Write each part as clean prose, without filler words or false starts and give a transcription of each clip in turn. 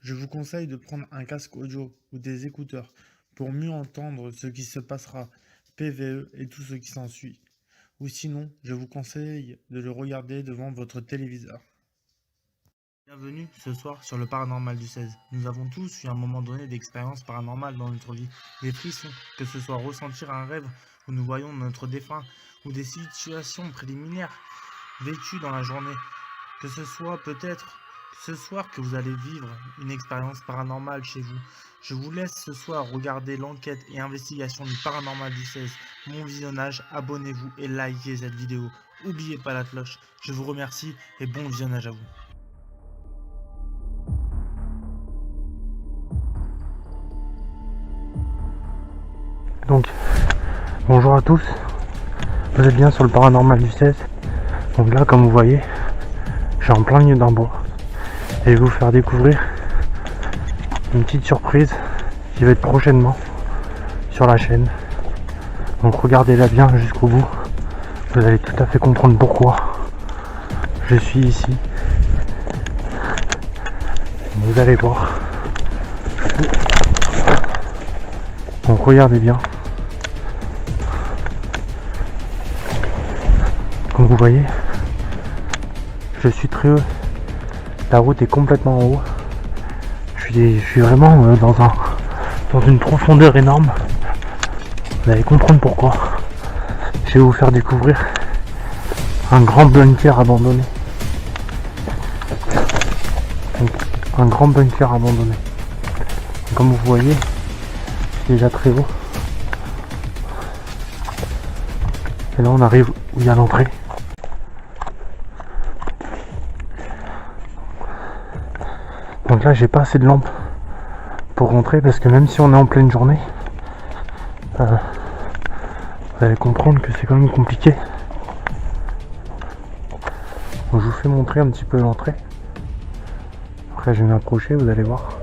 Je vous conseille de prendre un casque audio ou des écouteurs pour mieux entendre ce qui se passera, PVE et tout ce qui s'ensuit. Ou sinon, je vous conseille de le regarder devant votre téléviseur. Bienvenue ce soir sur le paranormal du 16. Nous avons tous eu à un moment donné d'expériences paranormales dans notre vie. Des frissons, que ce soit ressentir un rêve où nous voyons notre défunt, ou des situations préliminaires vécues dans la journée. Que ce soit peut-être ce soir que vous allez vivre une expérience paranormale chez vous. Je vous laisse ce soir regarder l'enquête et investigation du paranormal du 16. Mon visionnage, abonnez-vous et likez cette vidéo. N'oubliez pas la cloche. Je vous remercie et bon visionnage à vous. Donc, bonjour à tous, vous êtes bien sur le paranormal du 16. Donc là, comme vous voyez, je suis en plein milieu d'un bois et je vais vous faire découvrir une petite surprise qui va être prochainement sur la chaîne. Donc regardez-la bien jusqu'au bout, vous allez tout à fait comprendre pourquoi je suis ici. Vous allez voir. Donc regardez bien. Comme vous voyez, je suis très haut. La route est complètement en haut. Je suis vraiment dans une profondeur énorme. Vous allez comprendre pourquoi. Je vais vous faire découvrir un grand bunker abandonné. Donc, un grand bunker abandonné. Comme vous voyez, c'est déjà très haut. Et là on arrive où il y a l'entrée. Donc là j'ai pas assez de lampes pour rentrer parce que même si on est en pleine journée, vous allez comprendre que c'est quand même compliqué. Donc je vous fais montrer un petit peu l'entrée. Après je vais m'approcher, vous allez voir.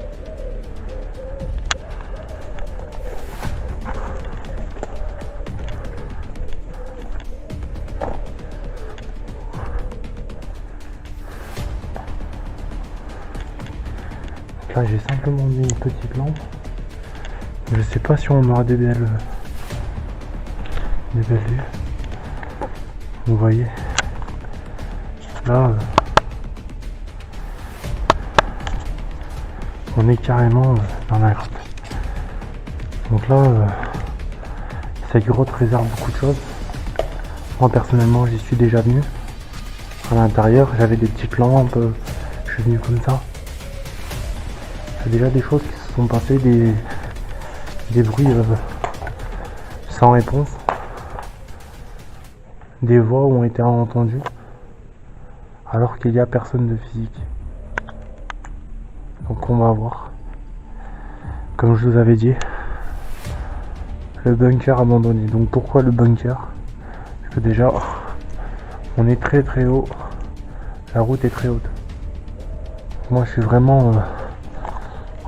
Là j'ai simplement mis une petite lampe. Je sais pas si on aura des belles vues. Vous voyez. Là on est carrément dans la grotte. Donc là cette grotte réserve beaucoup de choses. Moi personnellement j'y suis déjà venu. À l'intérieur j'avais des petites lampes. Je suis venu comme ça. C'est déjà des choses qui se sont passées, des bruits sans réponse, des voix ont été entendues alors qu'il n'y a personne de physique. Donc on va voir. Comme je vous avais dit, le bunker abandonné. Donc pourquoi le bunker? Parce que déjà on est très très haut, la route est très haute. Moi je suis vraiment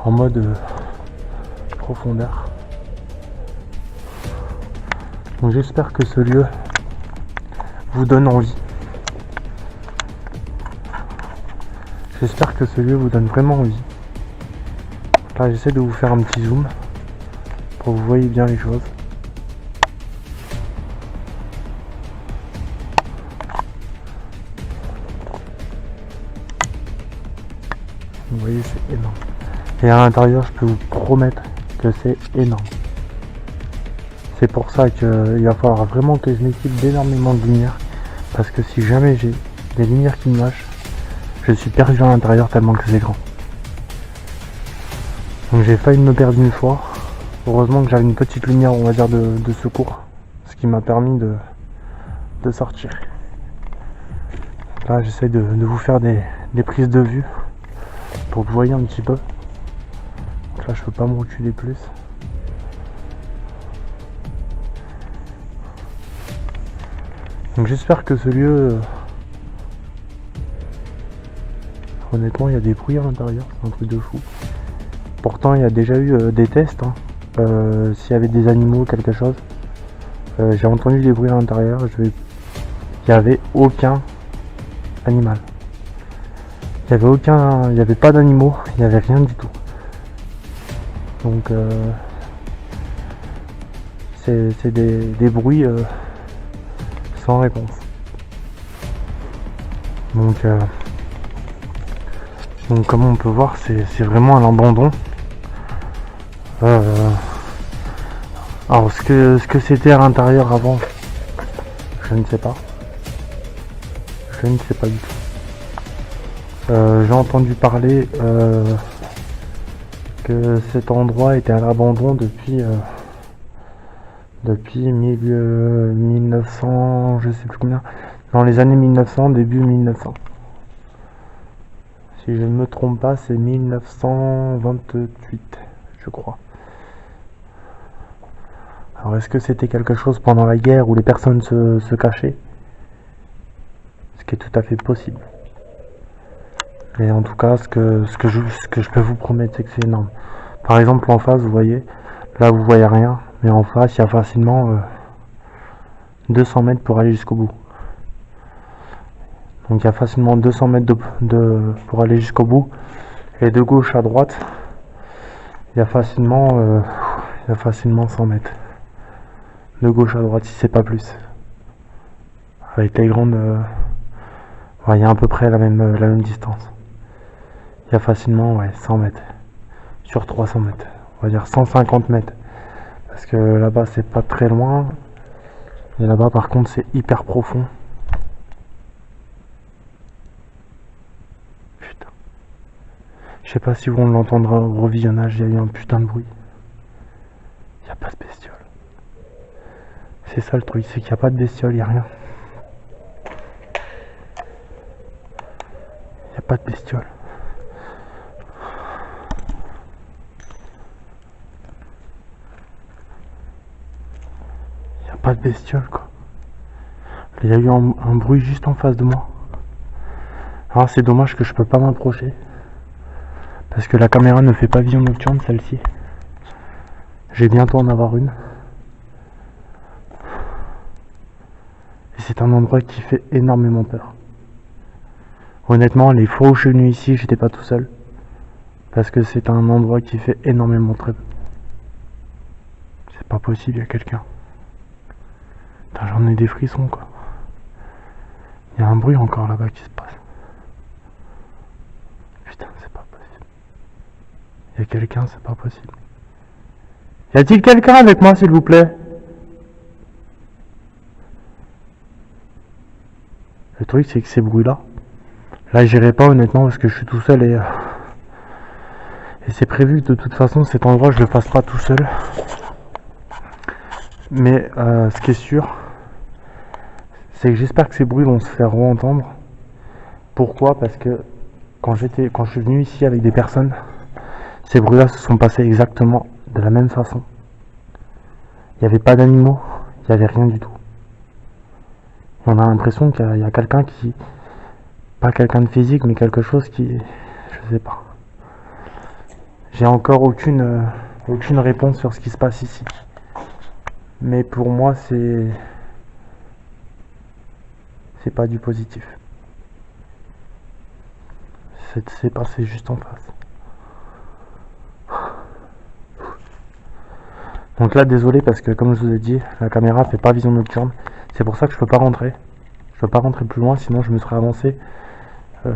en mode profondeur. Donc j'espère que ce lieu vous donne envie. J'espère que ce lieu vous donne vraiment envie. Là j'essaie de vous faire un petit zoom pour que vous voyez bien les choses. Vous voyez, c'est énorme. Et à l'intérieur, je peux vous promettre que c'est énorme. C'est pour ça qu'il va falloir vraiment que je m'équipe d'énormément de lumière. Parce que si jamais j'ai des lumières qui me lâchent, je suis perdu à l'intérieur tellement que c'est grand. Donc j'ai failli me perdre une fois. Heureusement que j'avais une petite lumière, on va dire, de secours. Ce qui m'a permis de sortir. Là, j'essaie de vous faire des prises de vue pour que vous voyez un petit peu. Là je peux pas me reculer plus. Donc j'espère que ce lieu, honnêtement il y a des bruits à l'intérieur, c'est un truc de fou. Pourtant il y a déjà eu des tests, s'il y avait des animaux, quelque chose. J'ai entendu des bruits à l'intérieur, il n'y avait aucun animal. il y avait pas d'animaux, il y avait rien du tout. Donc c'est des bruits sans réponse. Donc comme on peut voir, c'est vraiment un abandon. Alors ce que c'était à l'intérieur avant, je ne sais pas. Je ne sais pas du tout. J'ai entendu parler que cet endroit était à l'abandon depuis 1900, je sais plus combien, dans les années 1900, début 1900. Si je ne me trompe pas, c'est 1928, je crois. Alors est-ce que c'était quelque chose pendant la guerre où les personnes se cachaient? Ce qui est tout à fait possible. Mais en tout cas, ce que je peux vous promettre, c'est que c'est énorme. Par exemple, en face, vous voyez, là vous voyez rien, mais en face, il y a facilement 200 mètres pour aller jusqu'au bout. Donc il y a facilement 200 mètres pour aller jusqu'au bout. Et de gauche à droite, il y a facilement 100 mètres. De gauche à droite, si c'est pas plus. Avec les grandes... il y a à peu près la même distance. Il y a facilement 100 mètres. Sur 300 mètres. On va dire 150 mètres. Parce que là-bas, c'est pas très loin. Et là-bas, par contre, c'est hyper profond. Putain. Je sais pas si vous l'entendrez au revisionnage, il y a eu un putain de bruit. Il n'y a pas de bestiole. C'est ça le truc, c'est qu'il n'y a pas de bestiole, il n'y a rien. Il n'y a pas de bestiole. Il n'y a pas de bestiole, quoi. Il y a eu un bruit juste en face de moi. Alors c'est dommage que je peux pas m'approcher. Parce que la caméra ne fait pas vision nocturne, celle-ci. Je vais bientôt en avoir une. Et c'est un endroit qui fait énormément peur. Honnêtement, les fois où je suis venu ici, j'étais pas tout seul. Parce que c'est un endroit qui fait énormément très peur. C'est pas possible, il y a quelqu'un. J'en ai des frissons, quoi. Il y a un bruit encore là-bas qui se passe. Putain, c'est pas possible. Il y a quelqu'un, c'est pas possible. Y a-t-il quelqu'un avec moi, s'il vous plaît? Le truc, c'est que ces bruits-là, là, j'irai pas honnêtement parce que je suis tout seul et c'est prévu de toute façon, cet endroit, je le fasse pas tout seul. Mais ce qui est sûr, c'est que j'espère que ces bruits vont se faire entendre. Pourquoi? Parce que quand je suis venu ici avec des personnes, ces bruits-là se sont passés exactement de la même façon. Il n'y avait pas d'animaux, il n'y avait rien du tout. On a l'impression qu'il y a quelqu'un qui... Pas quelqu'un de physique, mais quelque chose qui... Je sais pas. J'ai encore aucune réponse sur ce qui se passe ici. Mais pour moi, c'est pas du positif. C'est passé juste en face. Donc là, désolé parce que comme je vous ai dit, la caméra fait pas vision nocturne. C'est pour ça que je peux pas rentrer. Je peux pas rentrer plus loin, sinon je me serais avancé. Vous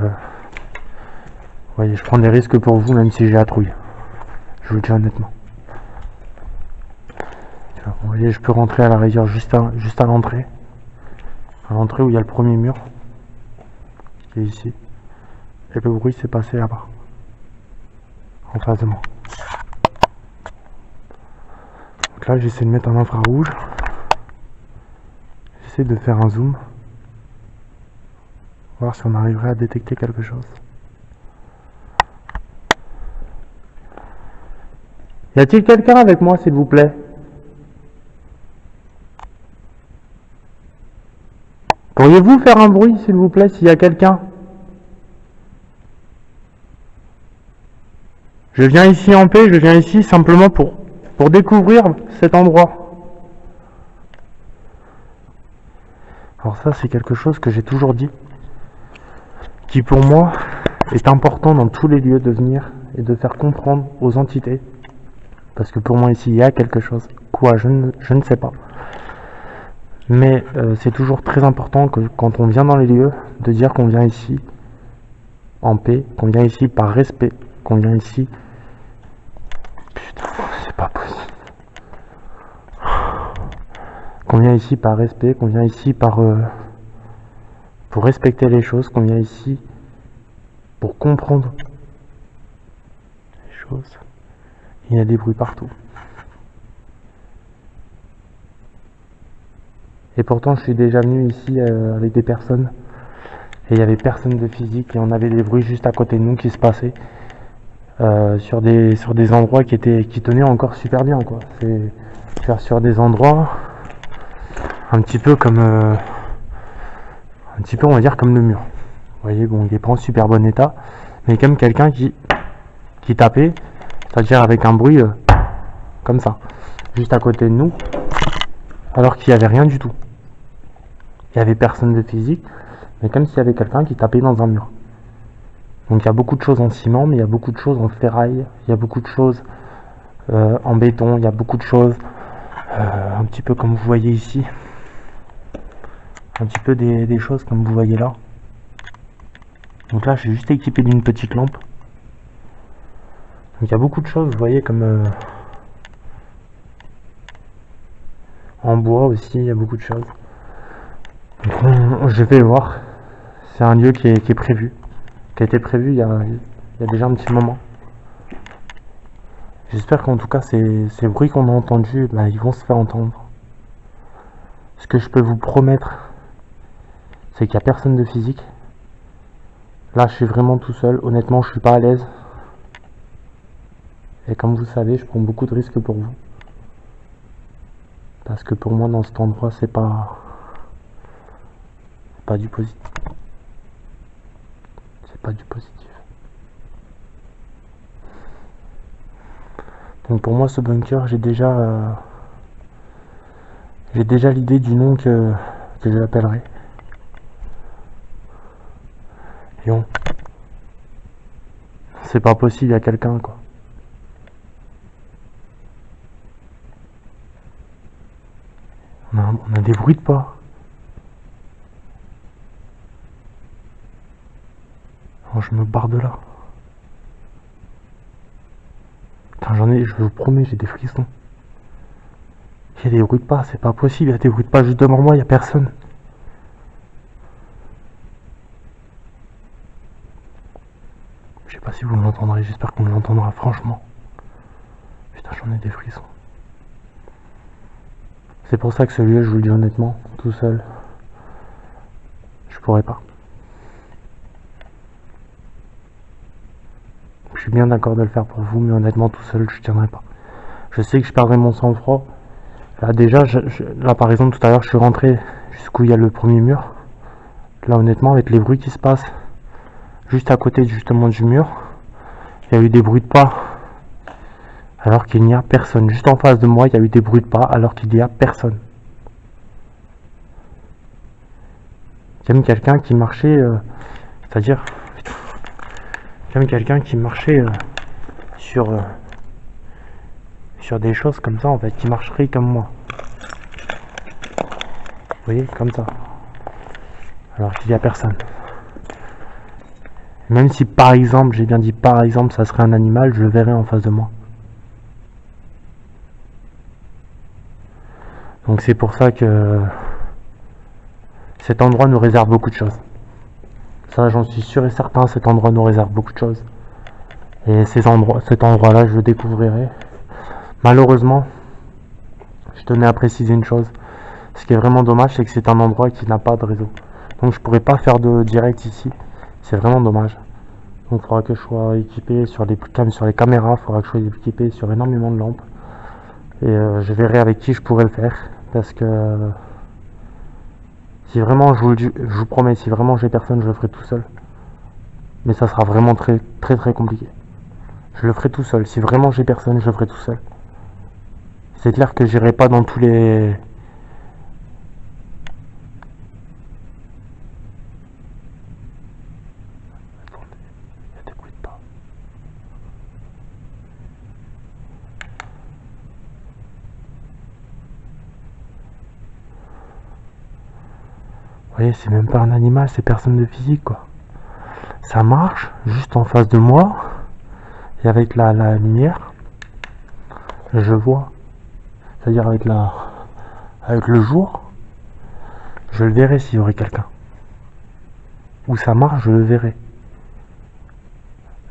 voyez, je prends des risques pour vous, même si j'ai la trouille. Je vous le dis honnêtement. Vous voyez, je peux rentrer à la rigueur juste à l'entrée. À l'entrée où il y a le premier mur. Qui est ici. Et le bruit s'est passé là-bas. En face de moi. Donc là, j'essaie de mettre un infrarouge. J'essaie de faire un zoom. Voir si on arriverait à détecter quelque chose. Y a-t-il quelqu'un avec moi, s'il vous plaît? Pourriez-vous faire un bruit, s'il vous plaît, s'il y a quelqu'un? Je viens ici en paix, je viens ici simplement pour découvrir cet endroit. Alors ça, c'est quelque chose que j'ai toujours dit. Qui pour moi est important dans tous les lieux de venir et de faire comprendre aux entités. Parce que pour moi ici il y a quelque chose. Quoi, je ne sais pas. Mais c'est toujours très important que quand on vient dans les lieux, de dire qu'on vient ici en paix, qu'on vient ici par respect, qu'on vient ici... Putain, c'est pas possible. Qu'on vient ici par respect, qu'on vient ici par... pour respecter les choses, qu'on vient ici pour comprendre les choses. Il y a des bruits partout. Et pourtant, je suis déjà venu ici avec des personnes. Et il n'y avait personne de physique. Et on avait des bruits juste à côté de nous qui se passaient. Sur des endroits qui tenaient encore super bien, quoi. C'est faire sur des endroits un petit peu comme... un petit peu, on va dire, comme le mur. Vous voyez, bon, il n'est pas en super bon état. Mais quand même quelqu'un qui tapait. C'est-à-dire avec un bruit comme ça. Juste à côté de nous. Alors qu'il n'y avait rien du tout. Il n'y avait personne de physique, mais comme s'il y avait quelqu'un qui tapait dans un mur. Donc il y a beaucoup de choses en ciment, mais il y a beaucoup de choses en ferraille, il y a beaucoup de choses en béton, il y a beaucoup de choses un petit peu comme vous voyez ici. Un petit peu des choses comme vous voyez là. Donc là je suis juste équipé d'une petite lampe. Donc il y a beaucoup de choses, vous voyez, comme en bois aussi, il y a beaucoup de choses. Donc, je vais voir. C'est un lieu qui est prévu, qui a été prévu il y a déjà un petit moment. J'espère qu'en tout cas ces bruits qu'on a entendus, bah, ils vont se faire entendre. Ce que je peux vous promettre, c'est qu'il n'y a personne de physique. Là je suis vraiment tout seul, honnêtement je suis pas à l'aise. Et comme vous savez, je prends beaucoup de risques pour vous. Parce que pour moi dans cet endroit c'est pas du positif. C'est pas du positif. Donc pour moi ce bunker, j'ai déjà l'idée du nom que je l'appellerai. Lion. C'est pas possible, il y a quelqu'un quoi. On a des bruits de pas. Oh, je me barre de là. Putain, je vous promets, j'ai des frissons. Il y a des bruits de pas, c'est pas possible, il y a des bruits de pas juste devant moi, il y a personne. Je sais pas si vous l'entendrez, j'espère qu'on l'entendra, franchement. Putain, j'en ai des frissons. C'est pour ça que ce lieu, je vous le dis honnêtement, tout seul, je pourrais pas. Je suis bien d'accord de le faire pour vous, mais honnêtement, tout seul, je tiendrai pas. Je sais que je perdrai mon sang-froid. Là, déjà, là, par exemple, tout à l'heure, je suis rentré jusqu'où il y a le premier mur. Là, honnêtement, avec les bruits qui se passent juste à côté, justement, du mur, il y a eu des bruits de pas, alors qu'il n'y a personne. Juste en face de moi, il y a eu des bruits de pas, alors qu'il n'y a personne. Il y a même quelqu'un qui marchait, c'est-à-dire... Comme quelqu'un qui marchait sur des choses comme ça en fait, qui marcherait comme moi. Vous voyez, comme ça. Alors qu'il n'y a personne. Même si par exemple, j'ai bien dit par exemple, ça serait un animal, je le verrais en face de moi. Donc c'est pour ça que cet endroit nous réserve beaucoup de choses. Ça, j'en suis sûr et certain, cet endroit nous réserve beaucoup de choses. Et cet endroit-là, je le découvrirai. Malheureusement, je tenais à préciser une chose. Ce qui est vraiment dommage, c'est que c'est un endroit qui n'a pas de réseau. Donc je pourrais pas faire de direct ici. C'est vraiment dommage. Donc il faudra que je sois équipé sur les caméras, il faudra que je sois équipé sur énormément de lampes. Et je verrai avec qui je pourrais le faire. Parce que... si vraiment, je vous promets, si vraiment j'ai personne, je le ferai tout seul. Mais ça sera vraiment très très très compliqué. Je le ferai tout seul. Si vraiment j'ai personne, je le ferai tout seul. C'est clair que j'irai pas dans tous les... Vous voyez, c'est même pas un animal, c'est personne de physique, quoi. Ça marche juste en face de moi. Et avec la lumière, je vois. C'est-à-dire avec le jour, je le verrai s'il y aurait quelqu'un. Où ça marche, je le verrai.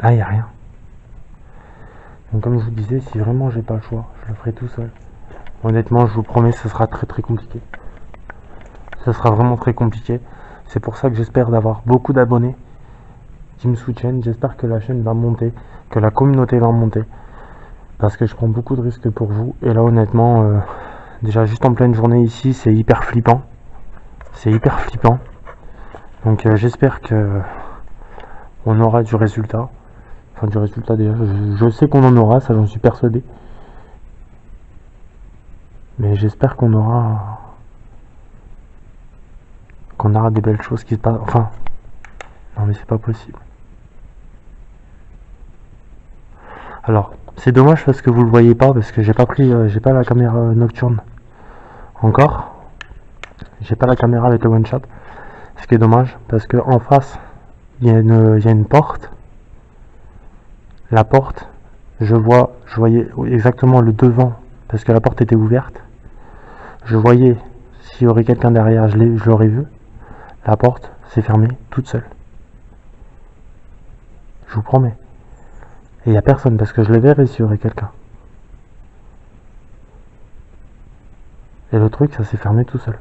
Là, il n'y a rien. Donc comme je vous disais, si vraiment j'ai pas le choix, je le ferai tout seul. Honnêtement, je vous promets, ce sera très très compliqué. Ce sera vraiment très compliqué. C'est pour ça que j'espère d'avoir beaucoup d'abonnés qui me soutiennent. J'espère que la chaîne va monter, que la communauté va monter. Parce que je prends beaucoup de risques pour vous. Et là, honnêtement, déjà juste en pleine journée ici, c'est hyper flippant. C'est hyper flippant. Donc j'espère que on aura du résultat. Enfin du résultat déjà. Je sais qu'on en aura, ça j'en suis persuadé. Mais j'espère qu'on aura des belles choses qui se passent. Enfin, non mais c'est pas possible. Alors, c'est dommage parce que vous le voyez pas, parce que j'ai pas la caméra nocturne encore. J'ai pas la caméra avec le one shot. Ce qui est dommage parce que en face, il y a une porte. La porte, je voyais exactement le devant parce que la porte était ouverte. Je voyais s'il y aurait quelqu'un derrière, je l'aurais vu. La porte s'est fermée toute seule. Je vous promets. Et il n'y a personne parce que je le verrai s'il y aurait quelqu'un. Et le truc, ça s'est fermé tout seul.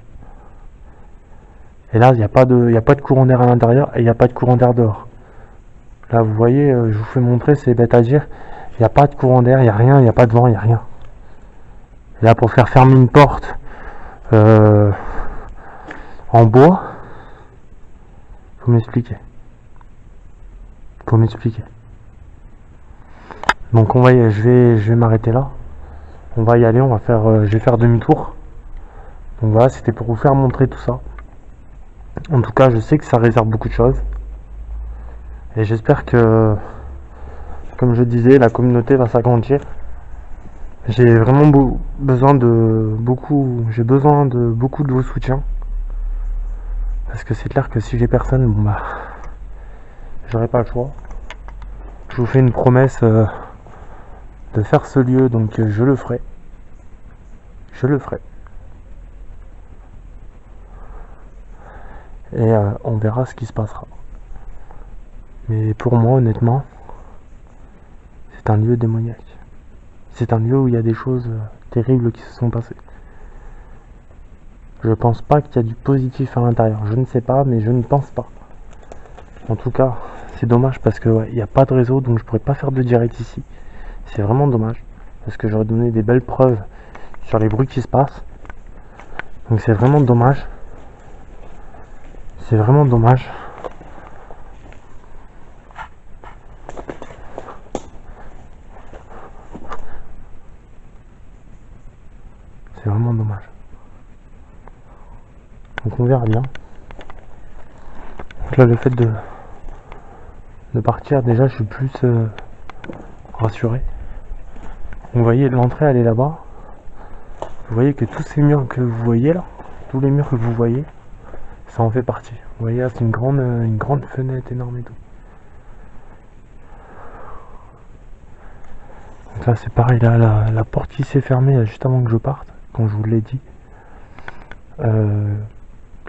Et là, il n'y a pas de courant d'air à l'intérieur et il n'y a pas de courant d'air dehors. Là, vous voyez, je vous fais montrer, c'est bête à dire. Il n'y a pas de courant d'air, il n'y a rien, il n'y a pas de vent, il n'y a rien. Et là, pour faire fermer une porte en bois, faut m'expliquer. Donc on va je vais m'arrêter là. On va y aller, je vais faire demi-tour. Donc voilà, c'était pour vous faire montrer tout ça. En tout cas, je sais que ça réserve beaucoup de choses. Et j'espère que, comme je disais, la communauté va s'agrandir. J'ai vraiment besoin de beaucoup de vos soutiens. Parce que c'est clair que si j'ai personne, bon bah, j'aurai pas le choix. Je vous fais une promesse de faire ce lieu, donc je le ferai. Et on verra ce qui se passera. Mais pour moi, honnêtement, c'est un lieu démoniaque. C'est un lieu où il y a des choses terribles qui se sont passées. Je pense pas qu'il y a du positif à l'intérieur. Je ne sais pas, mais je ne pense pas. En tout cas, c'est dommage parce que il n'y a pas de réseau, donc je pourrais pas faire de direct ici. C'est vraiment dommage. Parce que j'aurais donné des belles preuves sur les bruits qui se passent. Donc c'est vraiment dommage. C'est vraiment dommage. C'est vraiment dommage. Donc on verra bien. Donc là, le fait de partir, déjà je suis plus rassuré. Vous voyez, l'entrée elle est là-bas. Vous voyez que tous ces murs que vous voyez là, tous les murs que vous voyez, ça en fait partie. Vous voyez là, c'est une grande fenêtre énorme et tout. Donc là c'est pareil, là la porte qui s'est fermée là, juste avant que je parte, quand je vous l'ai dit.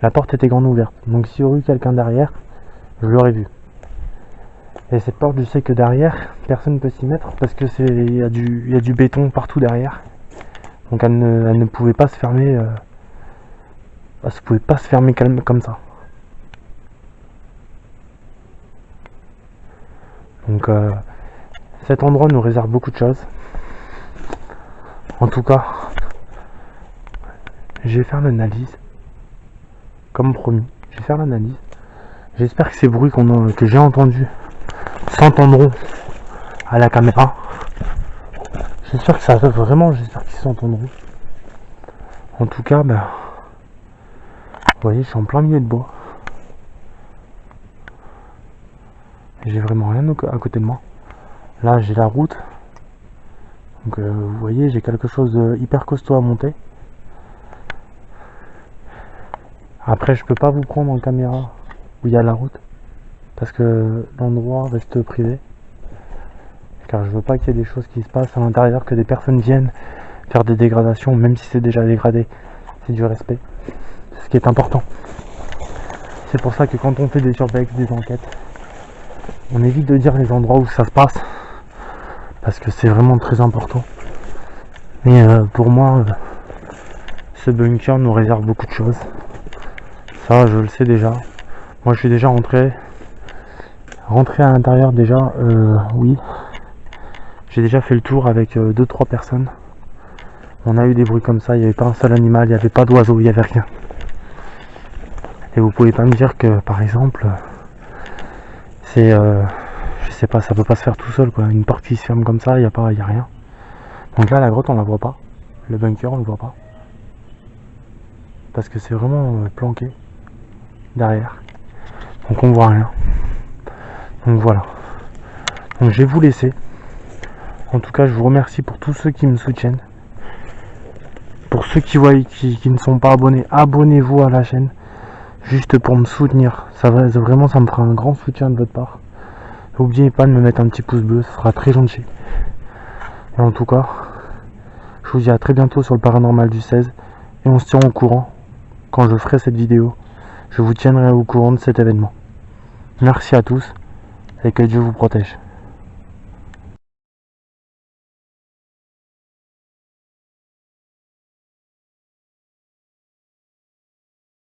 La porte était grande ouverte, donc s'il y aurait eu quelqu'un derrière, je l'aurais vu. Et cette porte, je sais que derrière, personne ne peut s'y mettre parce que il y a du béton partout derrière. Donc elle ne pouvait pas se fermer. Elle ne pouvait pas se fermer comme ça. Donc cet endroit nous réserve beaucoup de choses. En tout cas, je vais faire l'analyse. Comme promis, je vais faire l'analyse. J'espère que ces bruits que j'ai entendus s'entendront à la caméra. J'espère que ça va vraiment, j'espère qu'ils s'entendront. En tout cas, ben, vous voyez, je suis en plein milieu de bois. J'ai vraiment rien à côté de moi. Là, j'ai la route. Donc, vous voyez, j'ai quelque chose de hyper costaud à monter. Après, je peux pas vous prendre en caméra où il y a la route, parce que l'endroit reste privé. Car je veux pas qu'il y ait des choses qui se passent à l'intérieur, que des personnes viennent faire des dégradations, même si c'est déjà dégradé. C'est du respect. C'est ce qui est important. C'est pour ça que quand on fait des survex, des enquêtes, on évite de dire les endroits où ça se passe, parce que c'est vraiment très important. Mais pour moi, ce bunker nous réserve beaucoup de choses. Ça, je le sais déjà. Moi, je suis déjà rentré à l'intérieur déjà, oui. J'ai déjà fait le tour avec 2-3 personnes. On a eu des bruits comme ça, il n'y avait pas un seul animal, il n'y avait pas d'oiseaux, il n'y avait rien. Et vous pouvez pas me dire que, par exemple, c'est, je sais pas, ça peut pas se faire tout seul, quoi. Une porte qui se ferme comme ça, il y a rien. Donc là, la grotte, on la voit pas. Le bunker, on le voit pas. Parce que c'est vraiment planqué derrière. Donc on voit rien. Donc voilà. Donc je vais vous laisser. En tout cas, je vous remercie pour tous ceux qui me soutiennent. Pour ceux qui voient, qui ne sont pas abonnés, abonnez-vous à la chaîne. Juste pour me soutenir. Ça me fera un grand soutien de votre part. N'oubliez pas de me mettre un petit pouce bleu, ce sera très gentil. Et en tout cas, je vous dis à très bientôt sur le paranormal du 16. Et on se tient au courant. Quand je ferai cette vidéo, je vous tiendrai au courant de cet événement. Merci à tous et que Dieu vous protège.